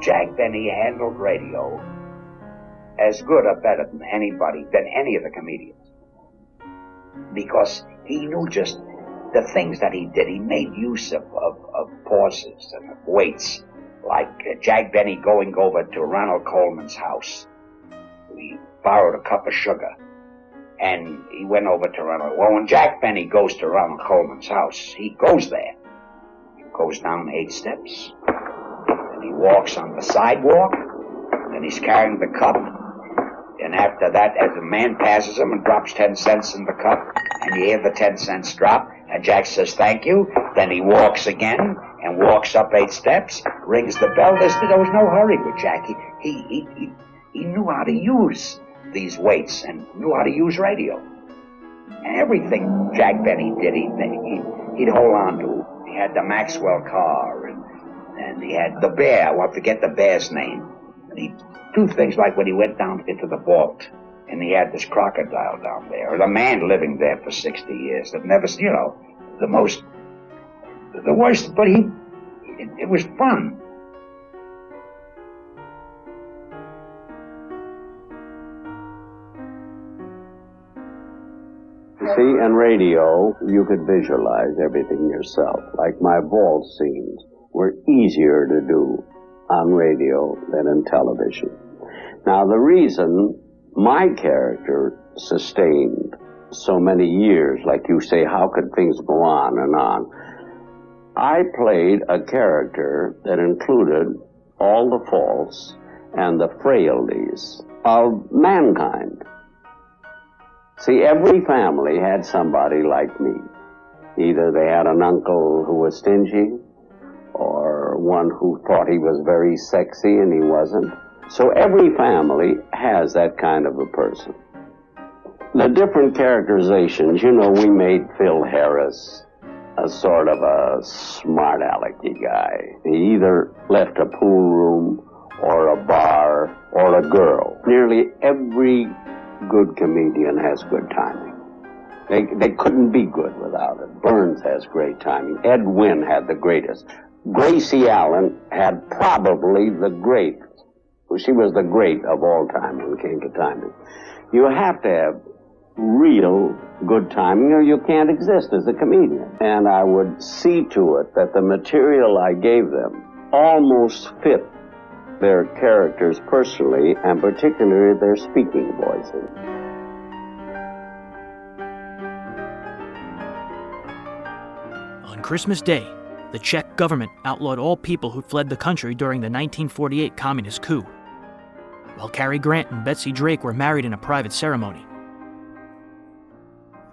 Jack Benny handled radio as good or better than anybody, than any of the comedians. Because he knew just the things that he did. He made use of pauses and of waits, like Jack Benny going over to Ronald Coleman's house. He borrowed a cup of sugar, and he went over to Ronald. Well, when Jack Benny goes to Ronald Coleman's house, he goes there. He goes down 8 steps. He walks on the sidewalk, and he's carrying the cup. And after that, as a man passes him and drops 10 cents in the cup, and you hear the 10 cents drop, and Jack says, thank you. Then he walks again, and walks up 8 steps, rings the bell. There was no hurry with Jack. He knew how to use these weights and knew how to use radio. And everything Jack Benny did, he'd hold on to. He had the Maxwell car, and he had the bear. I forget the bear's name. And he'd do things like when he went down into the vault, and he had this crocodile down there, or the man living there for 60 years that never, the worst, but it was fun. You see, in radio, you could visualize everything yourself. Like my vault scenes were easier to do on radio than in television. Now, the reason my character sustained so many years, like you say, how could things go on and on? I played a character that included all the faults and the frailties of mankind. See, every family had somebody like me. Either they had an uncle who was stingy, or one who thought he was very sexy and he wasn't. So every family has that kind of a person. The different characterizations, we made Phil Harris a sort of a smart alecky guy. He either left a pool room or a bar or a girl. Nearly every good comedian has good timing. They couldn't be good without it. Burns has great timing. Ed Wynn had the greatest. Gracie Allen had probably the greatest. She was the great of all time when it came to timing. You have to have real good timing or you can't exist as a comedian. And I would see to it that the material I gave them almost fit their characters personally, and particularly their speaking voices. On Christmas Day, the Czech government outlawed all people who fled the country during the 1948 communist coup, while Cary Grant and Betsy Drake were married in a private ceremony.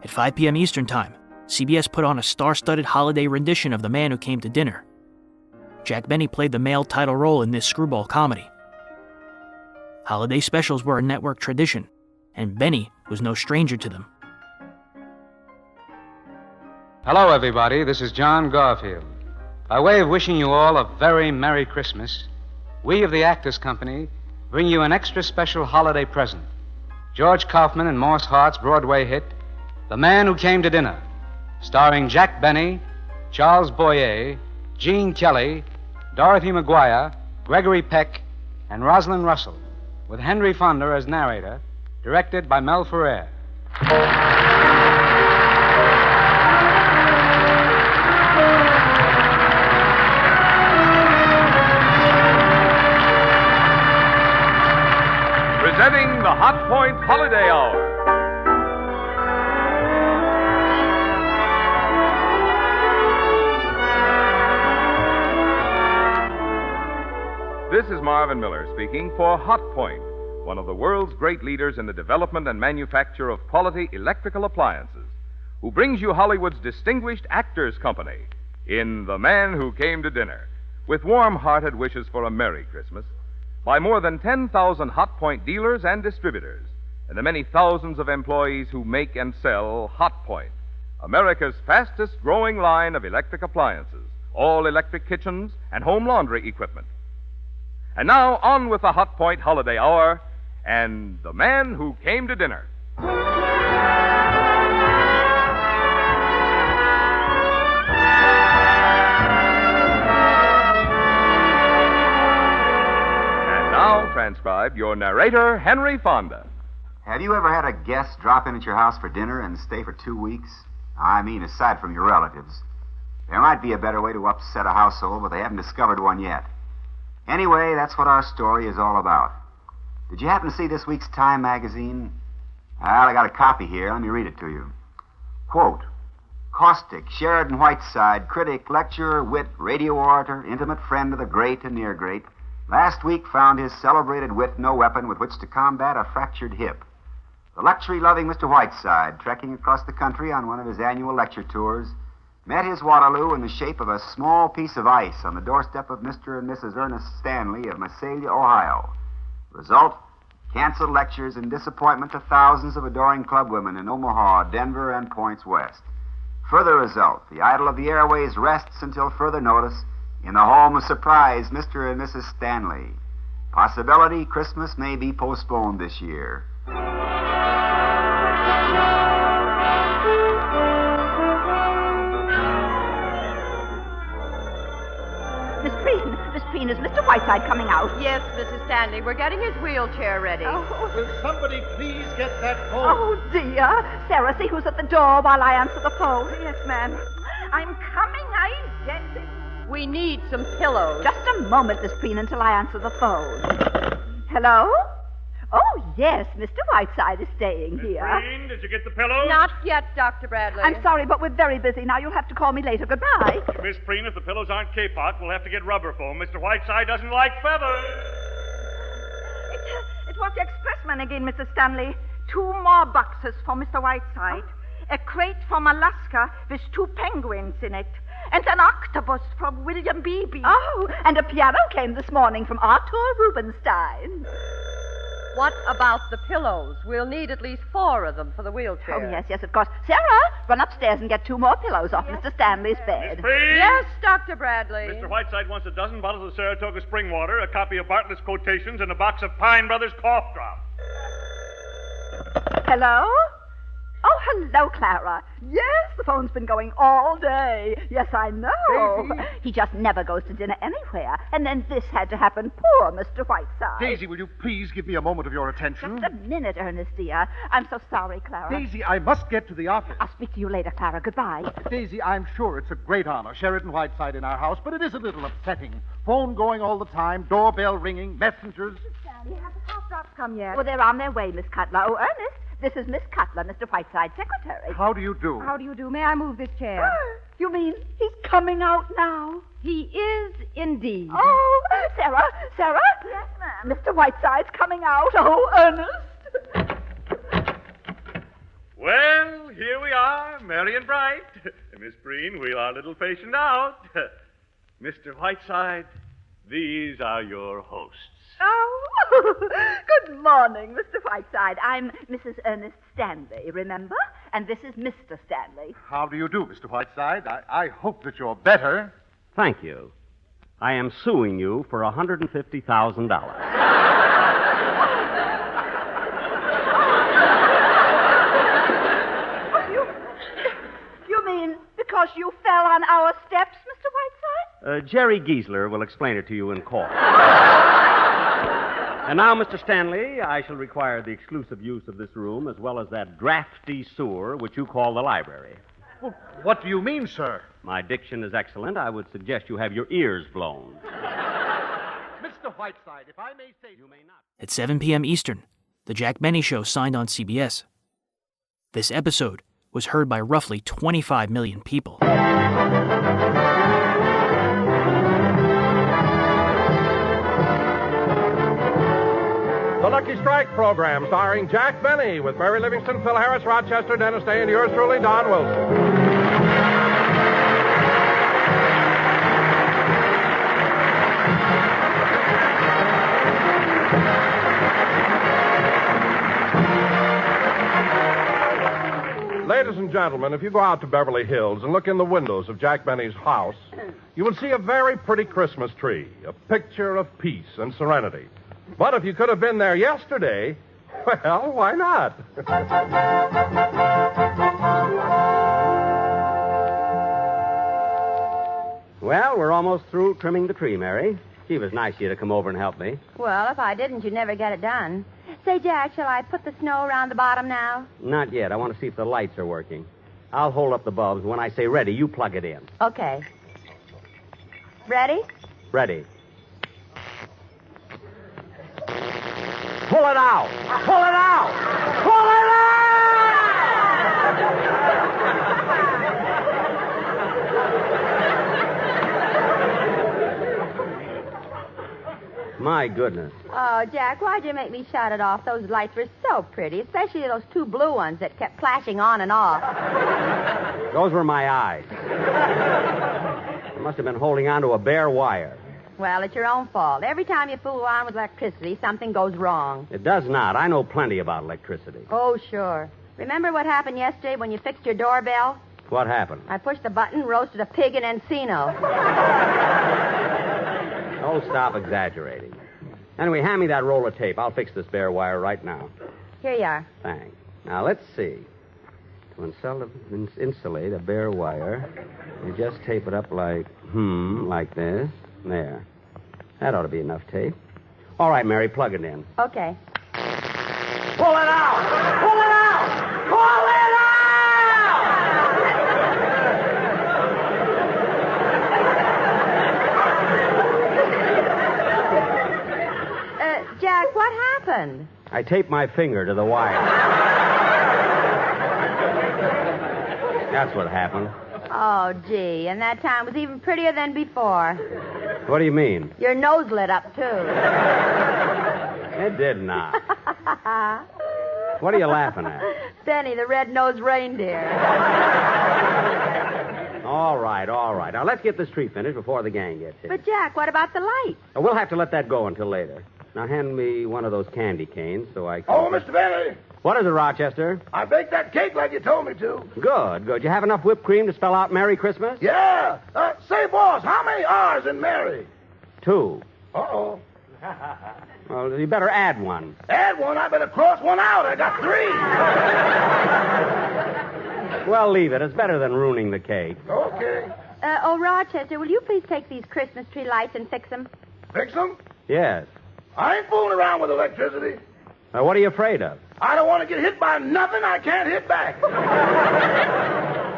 At 5 p.m. Eastern Time, CBS put on a star-studded holiday rendition of The Man Who Came to Dinner. Jack Benny played the male title role in this screwball comedy. Holiday specials were a network tradition, and Benny was no stranger to them. Hello, everybody. This is John Garfield. By way of wishing you all a very Merry Christmas, we of the Actors Company bring you an extra special holiday present. George Kaufman and Morse Hart's Broadway hit, The Man Who Came to Dinner, starring Jack Benny, Charles Boyer, Gene Kelly, Dorothy Maguire, Gregory Peck, and Rosalind Russell, with Henry Fonda as narrator, directed by Mel Ferrer. Presenting the Hot Point Holiday Hour. This is Marvin Miller speaking for Hot Point, one of the world's great leaders in the development and manufacture of quality electrical appliances, who brings you Hollywood's distinguished Actors Company in The Man Who Came to Dinner, with warm-hearted wishes for a Merry Christmas, by more than 10,000 Hot Point dealers and distributors, and the many thousands of employees who make and sell Hot Point, America's fastest growing line of electric appliances, all electric kitchens and home laundry equipment. And now, on with the Hot Point Holiday Hour and The Man Who Came to Dinner. And now, transcribed, your narrator, Henry Fonda. Have you ever had a guest drop in at your house for dinner and stay for 2 weeks? I mean, aside from your relatives. There might be a better way to upset a household, but they haven't discovered one yet. Anyway, that's what our story is all about. Did you happen to see this week's Time magazine? Well, I got a copy here. Let me read it to you. Quote, caustic, Sheridan Whiteside, critic, lecturer, wit, radio orator, intimate friend of the great and near great, last week found his celebrated wit no weapon with which to combat a fractured hip. The luxury-loving Mr. Whiteside, trekking across the country on one of his annual lecture tours, met his Waterloo in the shape of a small piece of ice on the doorstep of Mr. and Mrs. Ernest Stanley of Massalia, Ohio. Result, canceled lectures and disappointment to thousands of adoring club women in Omaha, Denver, and points west. Further result, the idol of the airways rests until further notice in the home of surprise Mr. and Mrs. Stanley. Possibility Christmas may be postponed this year. Miss Preen, is Mr. Whiteside coming out? Yes, Mrs. Stanley. We're getting his wheelchair ready. Oh, Will somebody please get that phone? oh dear. Sarah, see who's at the door while I answer the phone. Yes, ma'am. I'm coming, I guess. We need some pillows. Just a moment, Miss Preen, until I answer the phone. Hello? Oh, yes, Mr. Whiteside is staying here. Preen, did you get the pillow? Not yet, Dr. Bradley. I'm sorry, but we're very busy now. You'll have to call me later. Goodbye. Miss Preen, if the pillows aren't K-pot, we'll have to get rubber foam. Mr. Whiteside doesn't like feathers. It was the expressman again, Mrs. Stanley. 2 more boxes for Mr. Whiteside. A crate from Alaska with 2 penguins in it. And an octopus from William Beebe. Oh, and a piano came this morning from Arthur Rubinstein. What about the pillows? We'll need at least 4 of them for the wheelchair. Oh, yes, of course. Sarah, run upstairs and get 2 more pillows off Mr. Stanley's bed. Miss Preen? Yes, Dr. Bradley. Mr. Whiteside wants a dozen bottles of Saratoga spring water, a copy of Bartlett's quotations, and a box of Pine Brothers cough drops. Hello? Oh, hello, Clara. Yes, the phone's been going all day. Yes, I know. Daisy? He just never goes to dinner anywhere. And then this had to happen. Poor Mr. Whiteside. Daisy, will you please give me a moment of your attention? Just a minute, Ernest, dear. I'm so sorry, Clara. Daisy, I must get to the office. I'll speak to you later, Clara. Goodbye. Daisy, I'm sure it's a great honor, Sheridan Whiteside in our house, but it is a little upsetting. Phone going all the time, doorbell ringing, messengers. Sally, have the cough drops come yet? Oh, they're on their way, Miss Cutler. Oh, Ernest, this is Miss Cutler, Mr. Whiteside's secretary. How do you do? How do you do? May I move this chair? You mean he's coming out now? He is indeed. Oh, Sarah? Yes, ma'am. Mr. Whiteside's coming out. Oh, Ernest. Well, here we are, merry and bright. Miss Preen, wheel our little patient out. Mr. Whiteside, these are your hosts. Oh, good morning, Mr. Whiteside. I'm Mrs. Ernest Stanley, remember? And this is Mr. Stanley. How do you do, Mr. Whiteside? I hope that you're better. Thank you. I am suing you for $150,000. You mean because you fell on our steps, Mr. Whiteside? Jerry Giesler will explain it to you in court. And now, Mr. Stanley, I shall require the exclusive use of this room as well as that drafty sewer which you call the library. Well, what do you mean, sir? My diction is excellent. I would suggest you have your ears blown. Mr. Whiteside, if I may say... You may not. At 7 p.m. Eastern, The Jack Benny Show signed on CBS. This episode was heard by roughly 25 million people. The Lucky Strike program starring Jack Benny with Mary Livingston, Phil Harris, Rochester, Dennis Day, and yours truly, Don Wilson. Ladies and gentlemen, if you go out to Beverly Hills and look in the windows of Jack Benny's house, you will see a very pretty Christmas tree, a picture of peace and serenity. But if you could have been there yesterday, well, why not? Well, we're almost through trimming the tree, Mary. Gee, it was nice of you to come over and help me. Well, if I didn't, you'd never get it done. Say, Jack, shall I put the snow around the bottom now? Not yet. I want to see if the lights are working. I'll hold up the bulbs. When I say ready, you plug it in. Okay. Ready? Ready. Pull it out! Pull it out! Pull it out! My goodness. Oh, Jack, why'd you make me shut it off? Those lights were so pretty, especially those two blue ones that kept flashing on and off. Those were my eyes. I must have been holding on to a bare wire. Well, it's your own fault. Every time you fool around with electricity, something goes wrong. It does not. I know plenty about electricity. Oh, sure. Remember what happened yesterday when you fixed your doorbell? What happened? I pushed the button, roasted a pig in Encino. Oh, stop exaggerating. Anyway, hand me that roll of tape. I'll fix this bare wire right now. Here you are. Thanks. Now, let's see. To insulate a bare wire, you just tape it up like this. There. That ought to be enough tape. All right, Mary, plug it in. Okay. Pull it out! Pull it out! Pull it Jack, what happened? I taped my finger to the wire. That's what happened. Oh, gee, and that time was even prettier than before. What do you mean? Your nose lit up, too. It did not. What are you laughing at? Benny, the red-nosed reindeer. All right. Now, let's get this tree finished before the gang gets here. But, Jack, what about the lights? We'll have to let that go until later. Now, hand me one of those candy canes so I can... Oh, Mr. Benny. What is it, Rochester? I baked that cake like you told me to. Good. You have enough whipped cream to spell out Merry Christmas? Yeah. Say, boss, how many R's in Mary? 2. Uh-oh. Well, you better add one. Add one? I better cross one out. I got 3. Well, leave it. It's better than ruining the cake. Okay. Rochester, will you please take these Christmas tree lights and fix them? Fix them? Yes. I ain't fooling around with electricity. What are you afraid of? I don't want to get hit by nothing I can't hit back.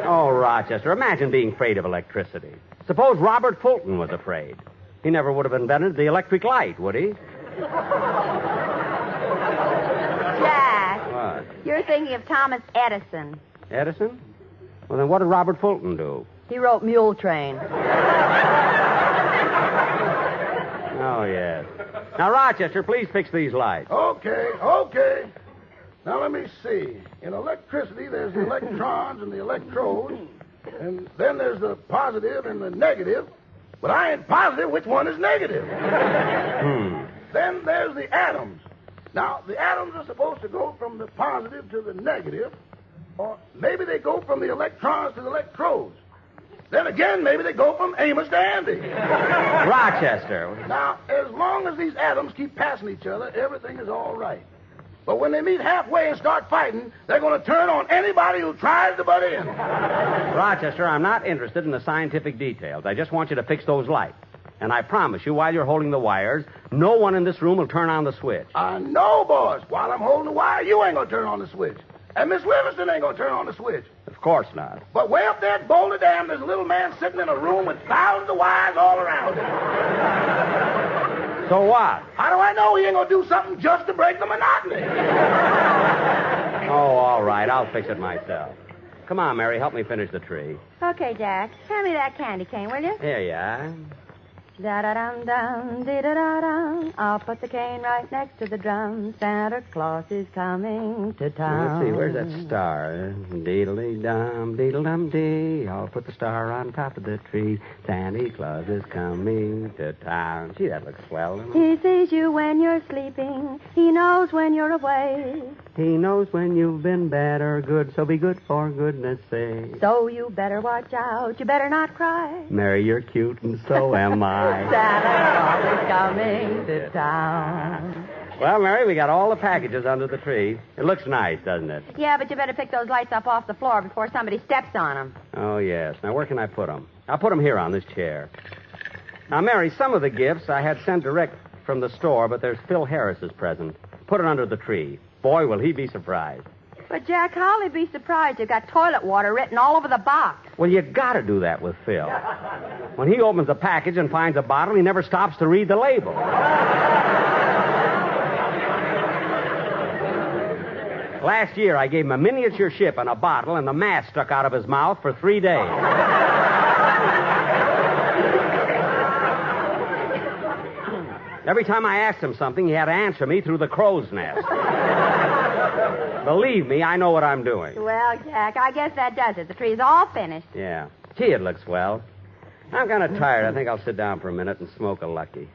Oh, Rochester, imagine being afraid of electricity. Suppose Robert Fulton was afraid. He never would have invented the electric light, would he? Jack. What? You're thinking of Thomas Edison. Edison? Well, then what did Robert Fulton do? He wrote Mule Train. Oh, yes. Now, Rochester, please fix these lights. Okay. Now, let me see. In electricity, there's the electrons and the electrodes. And then there's the positive and the negative. But I ain't positive which one is negative. Then there's the atoms. Now, the atoms are supposed to go from the positive to the negative. Or maybe they go from the electrons to the electrodes. Then again, maybe they go from Amos to Andy. Rochester. Now, as long as these atoms keep passing each other, everything is all right. But when they meet halfway and start fighting, they're going to turn on anybody who tries to butt in. Rochester, I'm not interested in the scientific details. I just want you to fix those lights. And I promise you, while you're holding the wires, no one in this room will turn on the switch. I know, boss. While I'm holding the wire, you ain't going to turn on the switch. And Miss Livingston ain't going to turn on the switch. Of course not. But way up there at Boulder Dam, there's a little man sitting in a room with thousands of wires all around him. So what? How do I know he ain't going to do something just to break the monotony? Oh, all right. I'll fix it myself. Come on, Mary. Help me finish the tree. Okay, Jack. Hand me that candy cane, will you? Here you are. Da-da-dum-dum, dee-da-da-dum. I'll put the cane right next to the drum. Santa Claus is coming to town. Let's see, where's that star? Deedle-dee-dum, deedle-dum-dee. I'll put the star on top of the tree. Santa Claus is coming to town. Gee, that looks swell, doesn't it? He sees you when you're sleeping. He knows when you're away. He knows when you've been bad or good, so be good for goodness sake. So you better watch out. You better not cry. Mary, you're cute, and so am I. Santa Claus is coming to town. Well, Mary, we got all the packages under the tree. It looks nice, doesn't it? Yeah, but you better pick those lights up off the floor before somebody steps on them. Oh, yes. Now, where can I put them? I'll put them here on this chair. Now, Mary, some of the gifts I had sent direct from the store, but there's Phil Harris's present. Put it under the tree. Boy, will he be surprised. But, Jack, how'll he be surprised? You've got toilet water written all over the box. Well, you gotta do that with Phil. When he opens a package and finds a bottle, he never stops to read the label. Last year, I gave him a miniature ship and a bottle, and the mask stuck out of his mouth for 3 days. Every time I asked him something, he had to answer me through the crow's nest. Believe me, I know what I'm doing. Well, Jack, I guess that does it. The tree's all finished. Yeah. Gee, it looks well. I'm kind of tired. I think I'll sit down for a minute and smoke a Lucky.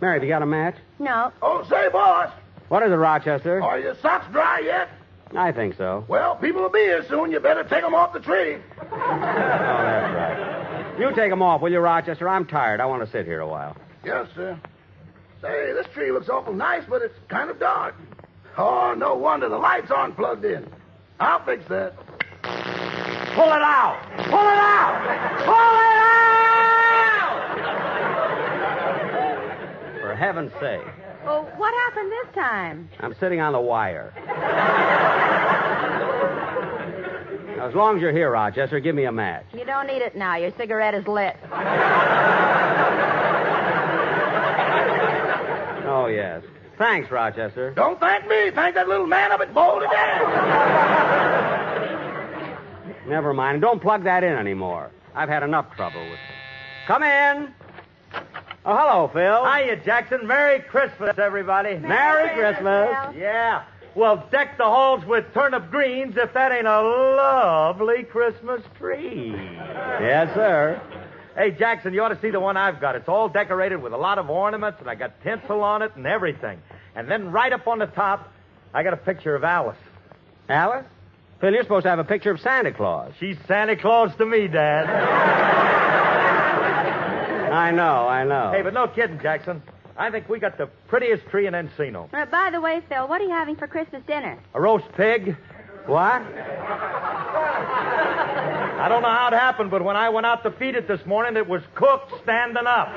Mary, have you got a match? No. Oh, say, boss, What is it, Rochester? are your socks dry yet? I think so. Well, people will be here soon. You better take them off the tree. Oh, that's right. You take them off, will you, Rochester? I'm tired. I want to sit here a while. Yes, sir. Say, this tree looks awful nice, but it's kind of dark. Oh, no wonder the lights aren't plugged in. I'll fix that. Pull it out! Pull it out! Pull it out! For heaven's sake. Well, what happened this time? I'm sitting on the wire. Now, as long as you're here, Rochester, give me a match. You don't need it now. Your cigarette is lit. Oh, yes. Thanks, Rochester. Don't thank me. Thank that little man up at Boulder Dam. Never mind. Don't plug that in anymore. I've had enough trouble with it. Come in. Oh, hello, Phil. Hiya, Jackson. Merry Christmas, everybody. Merry Christmas. Yeah. Well, deck the halls with turnip greens if that ain't a lovely Christmas tree. Yes, sir. Hey, Jackson, you ought to see the one I've got. It's all decorated with a lot of ornaments, and I got tinsel on it and everything. And then right up on the top, I got a picture of Alice. Alice? Phil, you're supposed to have a picture of Santa Claus. She's Santa Claus to me, Dad. I know. Hey, but no kidding, Jackson. I think we got the prettiest tree in Encino. By the way, Phil, what are you having for Christmas dinner? A roast pig. What? I don't know how it happened, but when I went out to feed it this morning, it was cooked standing up.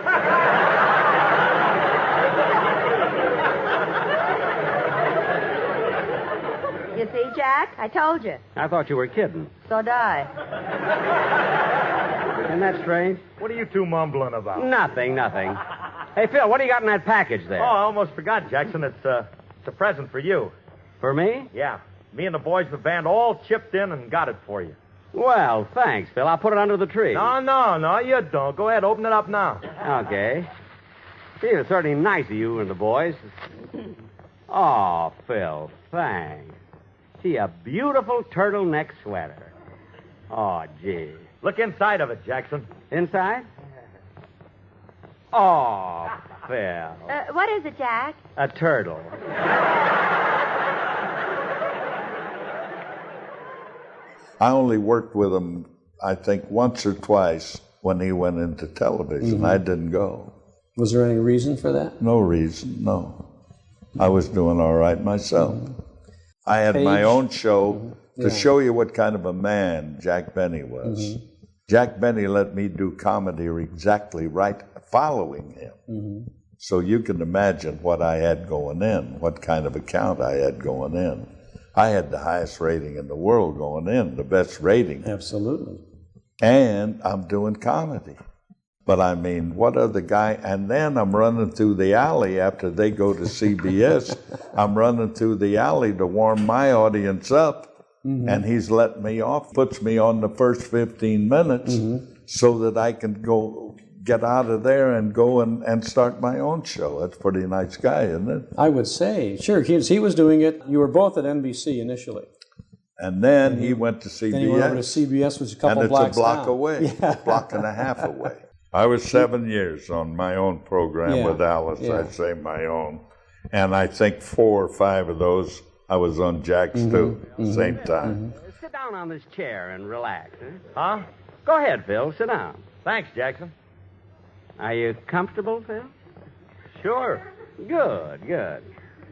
You see, Jack? I told you. I thought you were kidding. So did I. Isn't that strange? What are you two mumbling about? Nothing. Hey, Phil, what do you got in that package there? Oh, I almost forgot, Jackson. It's a present for you. For me? Yeah. Me and the boys in the band all chipped in and got it for you. Well, thanks, Phil. I'll put it under the tree. No, you don't. Go ahead, open it up now. Okay. Gee, it's certainly nice of you and the boys. Oh, Phil, thanks. Gee, a beautiful turtleneck sweater. Oh, gee. Look inside of it, Jackson. Inside? Oh, Phil. What is it, Jack? A turtle. I only worked with him, I think, once or twice when he went into television. Mm-hmm. I didn't go. Was there any reason for that? No reason, no. I was doing all right myself. Mm-hmm. I had my own show to show you what kind of a man Jack Benny was. Mm-hmm. Jack Benny let me do comedy exactly right following him. Mm-hmm. So you can imagine what I had going in, what kind of account I had going in. I had the highest rating in the world going in, the best rating. Absolutely. And I'm doing comedy. But I mean, what other guy? And then I'm running through the alley after they go to CBS. I'm running through the alley to warm my audience up. Mm-hmm. And he's letting me off, puts me on the first 15 minutes so that I can go get out of there and go and start my own show. That's a pretty nice guy, isn't it? I would say. Sure, he was doing it. You were both at NBC initially. And then he went to CBS. Then he went over to CBS, which is a couple blocks down. And it's a block away, a block and a half away. I was 7 years on my own program with Alice. I'd say my own. And I think 4 or 5 of those I was on Jack's too, same time. Sit down on this chair and relax. Huh? Go ahead, Phil. Sit down. Thanks, Jackson. Are you comfortable, Phil? Sure. Good, good.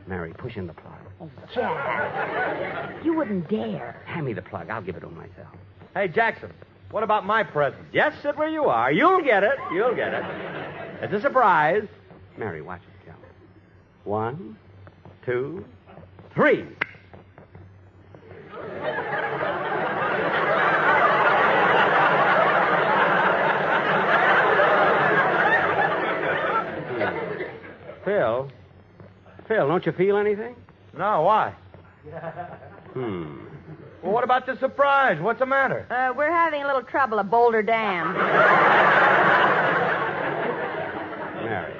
Mary, push in the plug. Oh, Jack. You wouldn't dare. Hand me the plug. I'll give it to him myself. Hey, Jackson, what about my present? Yes, sit where you are. You'll get it. You'll get it. It's a surprise. Mary, watch it, Cal. 1, 2, 3. Phil, don't you feel anything? No, why? Well, what about the surprise? What's the matter? We're having a little trouble at Boulder Dam. Mary,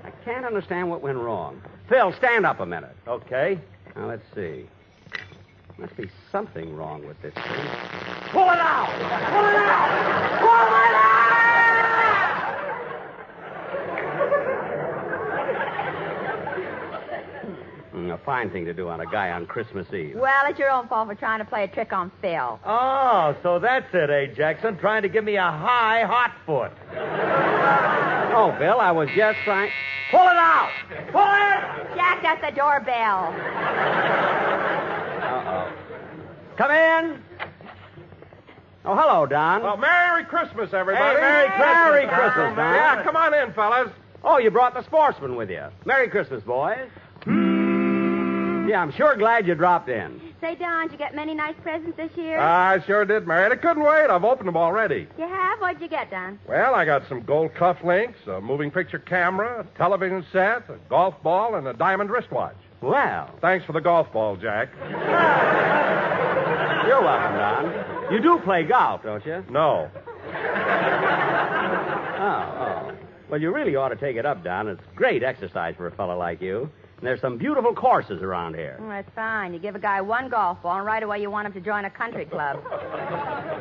I can't understand what went wrong. Phil, stand up a minute. Okay. Now, let's see. Must be something wrong with this thing. Pull it out! Pull it out! Pull it out! A fine thing to do on a guy on Christmas Eve. Well, it's your own fault for trying to play a trick on Phil. Oh, so that's it, eh, Jackson? Trying to give me a high hot foot. Oh, Bill, I was just trying... Pull it out! Pull it! Jack, that's the doorbell. Uh-oh. Come in. Oh, hello, Don. Well, Merry Christmas, everybody. Hey, Merry Christmas. Merry Christmas, Don. Yeah, come on in, fellas. Oh, you brought the sportsman with you. Merry Christmas, boys. Yeah, I'm sure glad you dropped in. Say, Don, did you get many nice presents this year? I sure did, Mary. I couldn't wait. I've opened them already. You have? What'd you get, Don? Well, I got some gold cufflinks, a moving picture camera, a television set, a golf ball, and a diamond wristwatch. Well. Thanks for the golf ball, Jack. You're welcome, Don. You do play golf, don't you? No. Oh. Well, you really ought to take it up, Don. It's great exercise for a fellow like you. And there's some beautiful courses around here. Oh, that's fine. You give a guy one golf ball, and right away you want him to join a country club.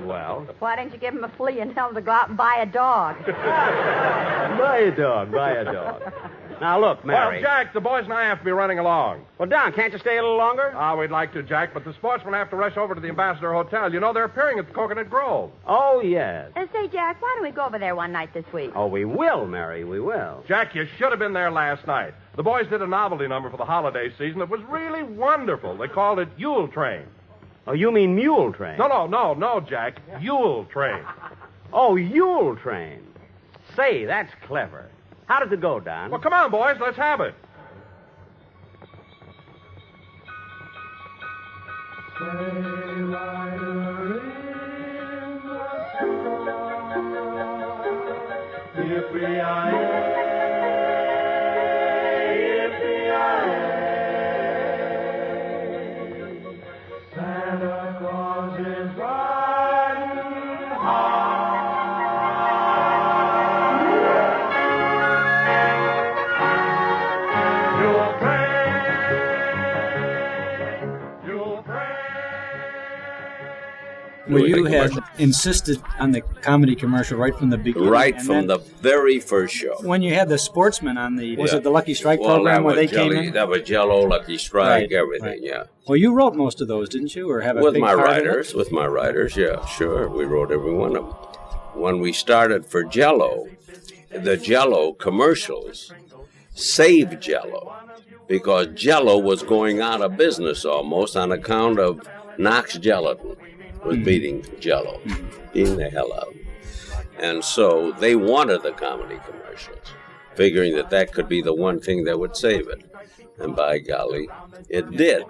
Well? Why don't you give him a flea and tell him to go out and buy a dog? Buy a dog. Now, look, Mary. Well, Jack, the boys and I have to be running along. Well, Don, can't you stay a little longer? We'd like to, Jack, but the sportsmen have to rush over to the Ambassador Hotel. You know, they're appearing at the Coconut Grove. Oh, yes. Say, Jack, why don't we go over there one night this week? Oh, we will, Mary, we will. Jack, you should have been there last night. The boys did a novelty number for the holiday season. It was really wonderful. They called it Yule Train. Oh, you mean Mule Train? No, Jack. Yule Train. Oh, Yule Train. Say, that's clever. How does it go, Don? Well, come on, boys. Let's have it. Santa Claus is riding high. Well, you had insisted on the comedy commercial right from the beginning. Right from the very first show. When you had the sportsmen on the, was it the Lucky Strike program where they came in? That was Jell-O, Lucky Strike, everything, yeah. Well, you wrote most of those, didn't you? Or have a with big my part writers, of it? with my writers, yeah, sure. We wrote every one of them. When we started for Jell-O, the Jell-O commercials saved Jell-O because Jell-O was going out of business almost on account of Knox Gelatin was beating Jell-O, beating the hell out. And so they wanted the comedy commercials, figuring that that could be the one thing that would save it. And by golly, it did.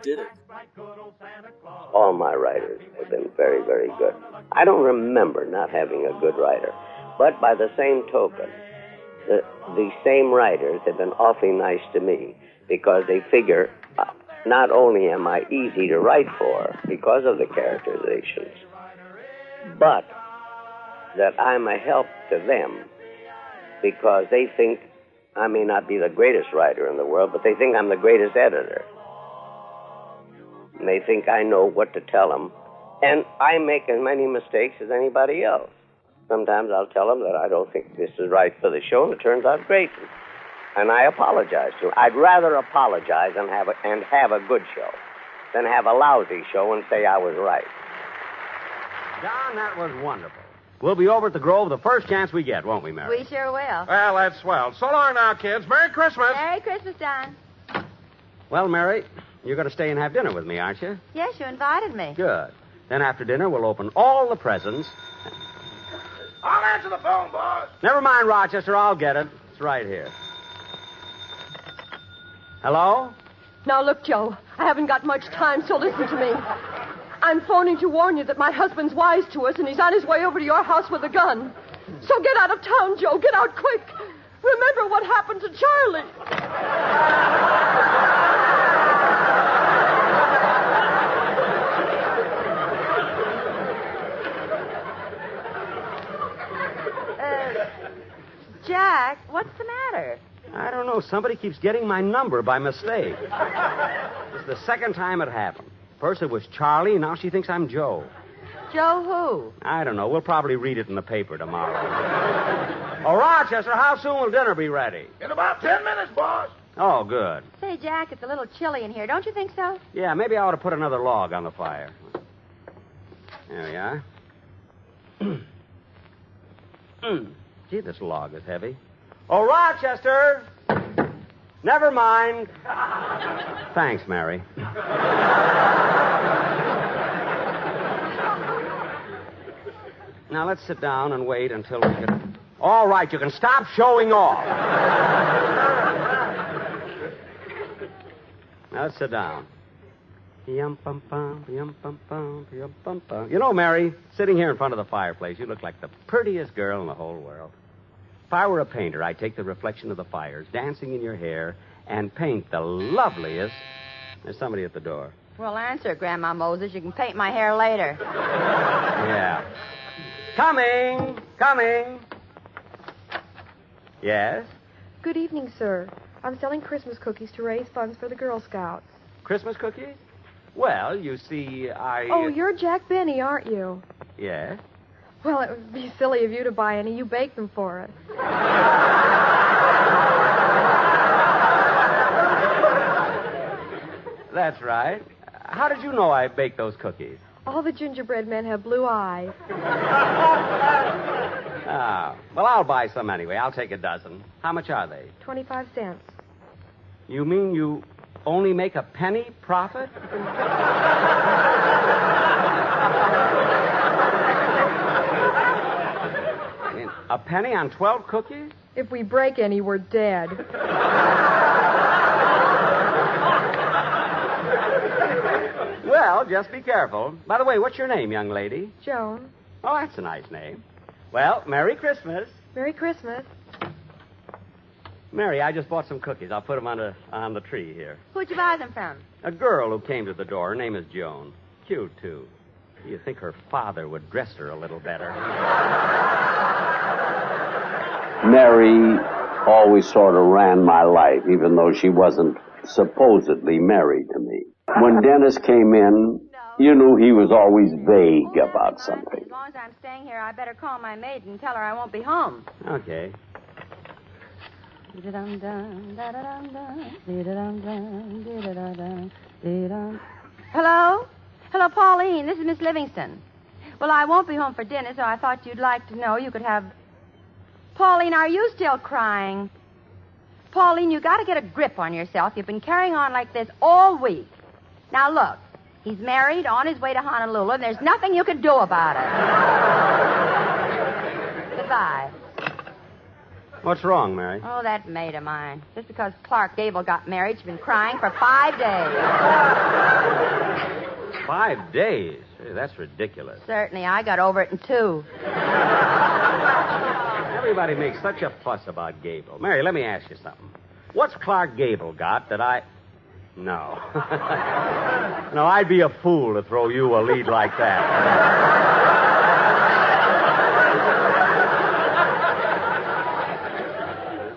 All my writers have been very, very good. I don't remember not having a good writer. But by the same token, the same writers have been awfully nice to me because they figure not only am I easy to write for because of the characterizations, but that I'm a help to them because they think I may not be the greatest writer in the world, but they think I'm the greatest editor. And they think I know what to tell them. And I make as many mistakes as anybody else. Sometimes I'll tell them that I don't think this is right for the show, and it turns out great. And I apologize to them. I'd rather apologize and have a good show then have a lousy show and say I was right. John, that was wonderful. We'll be over at the Grove the first chance we get, won't we, Mary? We sure will. Well, that's swell. So long now, kids. Merry Christmas. Merry Christmas, John. Well, Mary, you're going to stay and have dinner with me, aren't you? Yes, you invited me. Good. Then after dinner, we'll open all the presents. I'll answer the phone, boss. Never mind, Rochester. I'll get it. It's right here. Hello? Now, look, Joe, I haven't got much time, so listen to me. I'm phoning to warn you that my husband's wise to us, and he's on his way over to your house with a gun. So get out of town, Joe. Get out quick. Remember what happened to Charlie. Jack, what's the matter? I don't know. Somebody keeps getting my number by mistake. It's the second time it happened. First it was Charlie, now she thinks I'm Joe. Joe who? I don't know. We'll probably read it in the paper tomorrow. Oh, Rochester, how soon will dinner be ready? In about 10 minutes, boss. Oh, good. Say, Jack, it's a little chilly in here. Don't you think so? Yeah, maybe I ought to put another log on the fire. There we are. Gee, this log is heavy. Oh, Rochester! Never mind. Thanks, Mary. Now, let's sit down and wait until we can... All right, you can stop showing off. Now, let's sit down. You know, Mary, sitting here in front of the fireplace, you look like the prettiest girl in the whole world. If I were a painter, I'd take the reflection of the fires dancing in your hair and paint the loveliest... There's somebody at the door. Well, answer, Grandma Moses. You can paint my hair later. Yeah. Coming. Yes? Good evening, sir. I'm selling Christmas cookies to raise funds for the Girl Scouts. Christmas cookies? Well, you see, Oh, you're Jack Benny, aren't you? Yes? Well, it would be silly of you to buy any. You bake them for us. That's right. How did you know I baked those cookies? All the gingerbread men have blue eyes. Ah, well, I'll buy some anyway. I'll take a dozen. How much are they? 25 cents. You mean you only make a penny profit? I mean, a penny on 12 cookies? If we break any, we're dead. Well, just be careful. By the way, what's your name, young lady? Joan. Oh, that's a nice name. Well, Merry Christmas. Merry Christmas. Mary, I just bought some cookies. I'll put them on the tree here. Who'd you buy them from? A girl who came to the door. Her name is Joan. Cute, too. You think her father would dress her a little better. Mary always sort of ran my life, even though she wasn't supposedly married to me. When Dennis came in, you knew he was always vague about something. As long as I'm staying here, I better call my maid and tell her I won't be home. Okay. Hello? Hello, Pauline. This is Miss Livingston. Well, I won't be home for dinner, so I thought you'd like to know you could have... Pauline, are you still crying? Pauline, you got to get a grip on yourself. You've been carrying on like this all week. Now, look. He's married, on his way to Honolulu, and there's nothing you can do about it. Goodbye. What's wrong, Mary? Oh, that maid of mine. Just because Clark Gable got married, she's been crying for 5 days. 5 days? Hey, that's ridiculous. Certainly, I got over it in 2. Everybody makes such a fuss about Gable. Mary, let me ask you something. What's Clark Gable got that I... No. No, I'd be a fool to throw you a lead like that.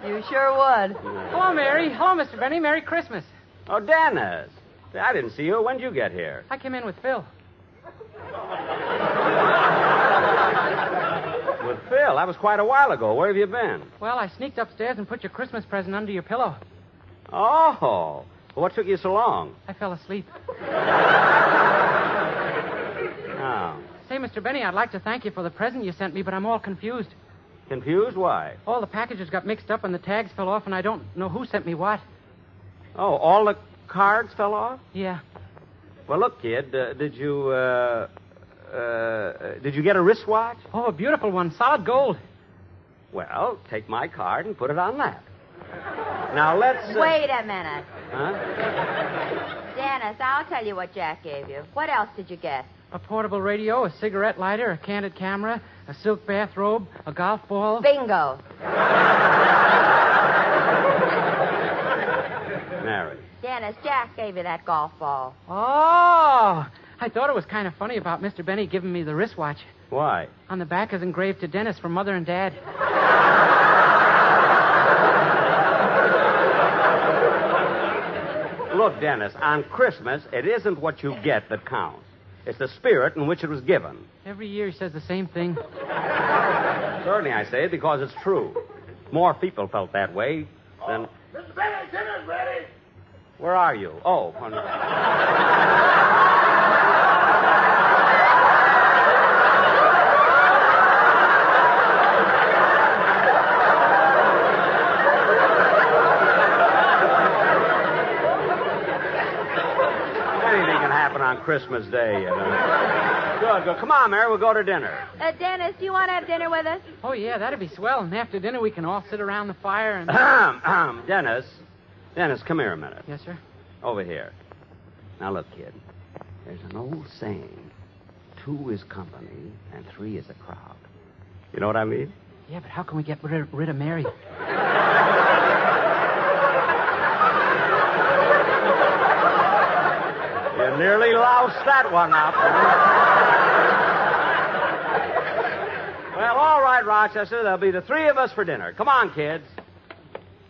You sure would. Hello, Mary. Hello, Mr. Benny. Merry Christmas. Oh, Dennis. I didn't see you. When'd you get here? I came in with Phil. With Phil? That was quite a while ago. Where have you been? Well, I sneaked upstairs and put your Christmas present under your pillow. Oh. Well, what took you so long? I fell asleep. Oh. Say, Mr. Benny, I'd like to thank you for the present you sent me, but I'm all confused. Confused? Why? All the packages got mixed up and the tags fell off, and I don't know who sent me what. Oh, all the cards fell off? Yeah. Well, look, kid, did you get a wristwatch? Oh, a beautiful one, solid gold. Well, take my card and put it on that. Now, let's... Wait a minute. Huh? Dennis, I'll tell you what Jack gave you. What else did you get? A portable radio, a cigarette lighter, a candid camera, a silk bathrobe, a golf ball. Bingo. Mary. Dennis, Jack gave you that golf ball. Oh! I thought it was kind of funny about Mr. Benny giving me the wristwatch. Why? On the back is engraved to Dennis from Mother and Dad. Look, Dennis, on Christmas, it isn't what you get that counts. It's the spirit in which it was given. Every year he says the same thing. Certainly I say it because it's true. More people felt that way than... Mr. Benny, dinner's ready. Where are you? Oh, honey. Anything can happen on Christmas Day, you know. Good. Come on, Mary, we'll go to dinner. Dennis, do you want to have dinner with us? Oh, yeah, that'd be swell. And after dinner, we can all sit around the fire and... Dennis, come here a minute. Yes, sir? Over here. Now, look, kid. There's an old saying. 2 is company, and 3 is a crowd. You know what I mean? Yeah, but how can we get rid of Mary? You nearly loused that one up. Well, all right, Rochester. There'll be the 3 of us for dinner. Come on, kids.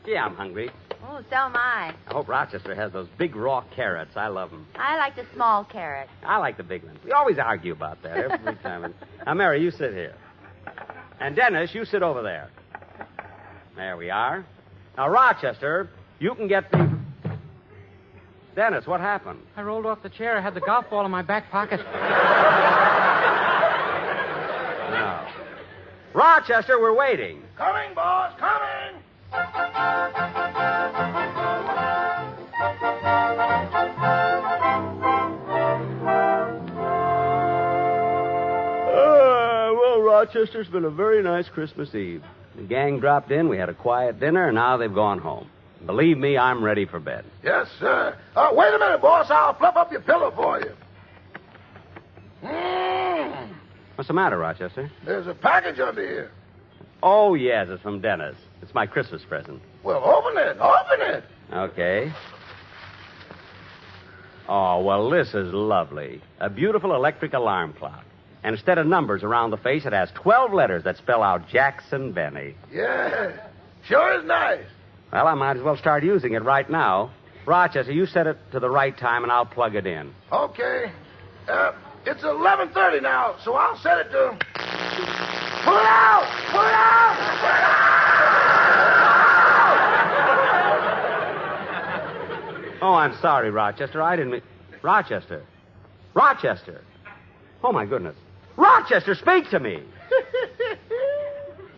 Yeah, I'm hungry. Oh, so am I. I hope Rochester has those big raw carrots. I love them. I like the small carrot. I like the big ones. We always argue about that every time. Now, Mary, you sit here. And Dennis, you sit over there. There we are. Now, Rochester, you can get the... Dennis, what happened? I rolled off the chair. I had the golf ball in my back pocket. No. Rochester, we're waiting. Coming, boss, coming. Well, Rochester's been a very nice Christmas Eve. The gang dropped in, we had a quiet dinner, and now they've gone home. Believe me, I'm ready for bed. Yes, sir. Wait a minute, boss. I'll fluff up your pillow for you. What's the matter, Rochester? There's a package under here. Oh, yes, it's from Dennis. It's my Christmas present. Well, open it. Open it. Okay. Oh, well, this is lovely. A beautiful electric alarm clock. And instead of numbers around the face, it has 12 letters that spell out Jackson Benny. Yeah. Sure is nice. Well, I might as well start using it right now. Rochester, you set it to the right time, and I'll plug it in. Okay. It's 11:30 now, so I'll set it to... Pull it out! Pull it out! Pull it out! Oh, I'm sorry, Rochester. I didn't mean... Rochester. Rochester. Oh, my goodness. Rochester, speak to me.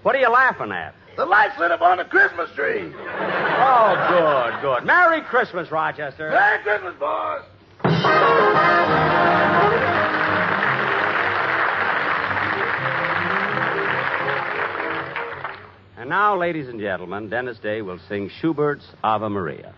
What are you laughing at? The lights lit up on the Christmas tree. Oh, good, good. Merry Christmas, Rochester. Merry Christmas, boys. And now, ladies and gentlemen, Dennis Day will sing Schubert's Ave Maria.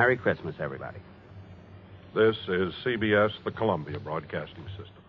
Merry Christmas, everybody. This is CBS, the Columbia Broadcasting System.